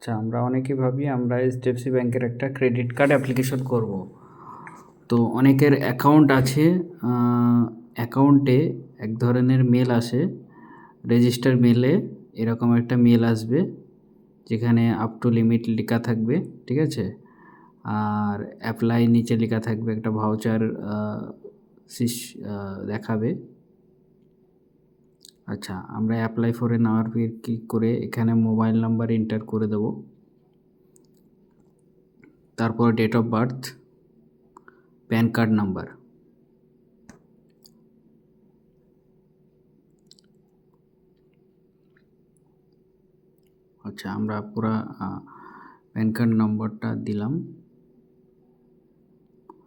আচ্ছা, আমরা অনেকেই ভাবি আমরা এইচডিএফসি ব্যাংকের একটা ক্রেডিট কার্ড অ্যাপ্লিকেশন করব। তো অনেকের অ্যাকাউন্ট আছে, অ্যাকাউন্টে এক ধরনের মেল আসে, রেজিস্টার মেলে এরকম একটা মেল আসবে যেখানে আপ টু লিমিট লেখা থাকবে, ঠিক আছে? আর অ্যাপ্লাই নিচে লেখা থাকবে, একটা ভাউচার সিস দেখাবে। আচ্ছা, আমরা অ্যাপ্লাই ফরে নেওয়ার পর ক্লিক করে এখানে মোবাইল নাম্বার এন্টার করে দেব। তারপর date of birth, PAN card number. আচ্ছা, আমরা পুরা প্যান কার্ড নম্বরটা দিলাম।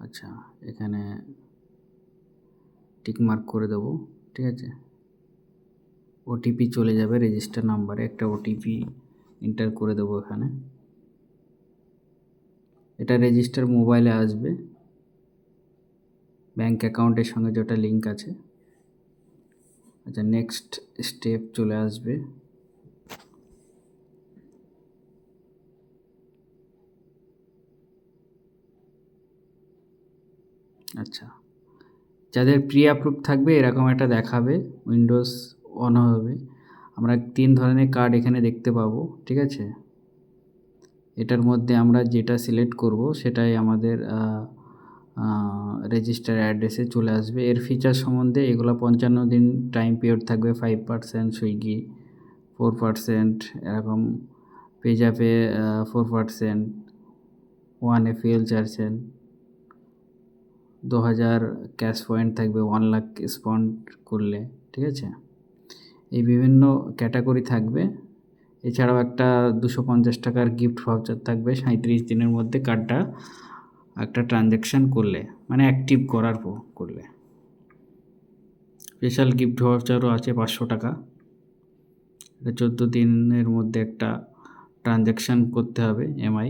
আচ্ছা, এখানে টিক মার্ক করে দেব, ঠিক আছে? ওটিপি চলে যাবে রেজিস্টার নাম্বারে, একটা ওটিপি এন্টার করে দেবো এখানে। এটা রেজিস্টার মোবাইলে আসবে, ব্যাঙ্ক অ্যাকাউন্টের সঙ্গে যেটা লিঙ্ক আছে। আচ্ছা, নেক্সট স্টেপ চলে আসবে। আচ্ছা, যাদের প্রি অ্যাপ্রুভ থাকবে এরকম একটা দেখাবে, উইন্ডোজ অন হবে। আমরা 3 ধরনের কার্ড এখানে দেখতে পাবো, ঠিক আছে? এটার মধ্যে আমরা যেটা সিলেক্ট করব সেটাই আমাদের রেজিস্টার অ্যাড্রেসে চলে আসবে। এর ফিচার সম্বন্ধে এগুলো 55 দিন টাইম পিরিয়ড থাকবে, 5% সুইগি, 4% এরকম, পেজ্যাপে 4%, ওয়ানে ফুয়েল চার্জেন, 2000 ক্যাশ পয়েন্ট থাকবে 1 লাখ স্পন্ড করলে, ঠিক আছে? এই বিভিন্ন ক্যাটাগরি থাকবে। এছাড়াও একটা 250 টাকার গিফট ভাউচার থাকবে 37 দিনের মধ্যে কার্ডটা একটা ট্রানজ্যাকশান করলে, মানে অ্যাক্টিভ করার পর করলে। স্পেশাল গিফট ভাউচারও আছে 500 টাকা। এটা 14 দিনের মধ্যে একটা ট্রানজ্যাকশান করতে হবে এমআই।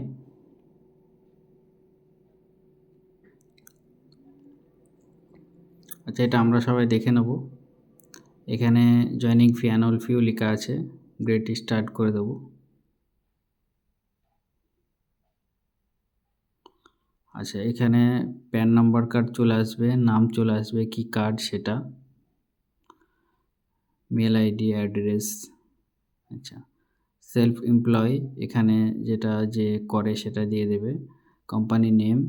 আচ্ছা, এটা আমরা সবাই দেখে নেব। এখানে জয়েনিং ফি, অ্যানুয়াল ফিও লেখা আছে, গ্রেট স্টার্ট করে দেবো। আচ্ছা, এখানে প্যান নাম্বার কার্ড চলে আসবে, নাম চলে আসবে, কি কার্ড সেটা, মেল আইডি, অ্যাড্রেস। আচ্ছা, সেলফ এমপ্লয় এখানে যেটা যে করে সেটা দিয়ে দেবে, কোম্পানি নেম,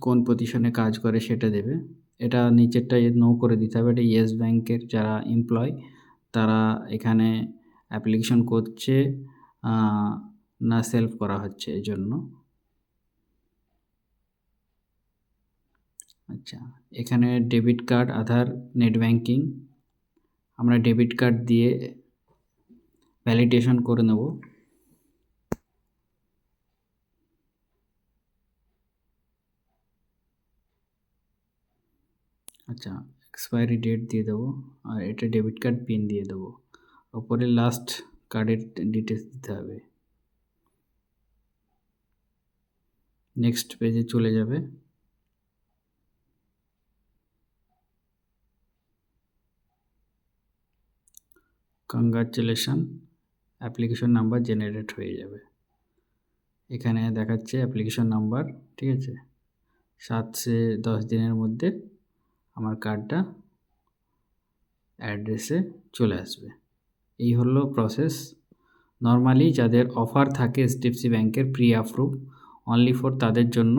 কোন পজিশনে কাজ করে সেটা দেবে। এটা নিচেরটা নো করে দিতে হবে, এটা ইয়েস ব্যাংকের যারা এমপ্লয় তারা এখানে অ্যাপ্লিকেশন করছে না সেলফ করা হচ্ছে এজন্য। আচ্ছা, এখানে ডেবিট কার্ড, আধার, নেট ব্যাংকিং, আমরা ডেবিট কার্ড দিয়ে ভ্যালিডেশন করে নেব। আচ্ছা, এক্সপায়ারি ডেট দিয়ে দেবো, আর এটা ডেবিট কার্ড পিন দিয়ে দেবো। ওপরে লাস্ট কার্ডের ডিটেলস দিতে হবে। নেক্সট পেজে চলে যাবে। কংগ্রাচুলেশন, অ্যাপ্লিকেশন নাম্বার জেনারেট হয়ে যাবে। এখানে দেখাচ্ছে অ্যাপ্লিকেশন নাম্বার, ঠিক আছে? 7 থেকে 10 দিনের মধ্যে আমার কার্ডটা অ্যাড্রেসে চলে আসবে। এই হলো প্রসেস। নর্মালি যাদের অফার থাকে এইচডিএফসি ব্যাংকের প্রি অ্যাপ্রুভ অনলি ফর তাদের জন্য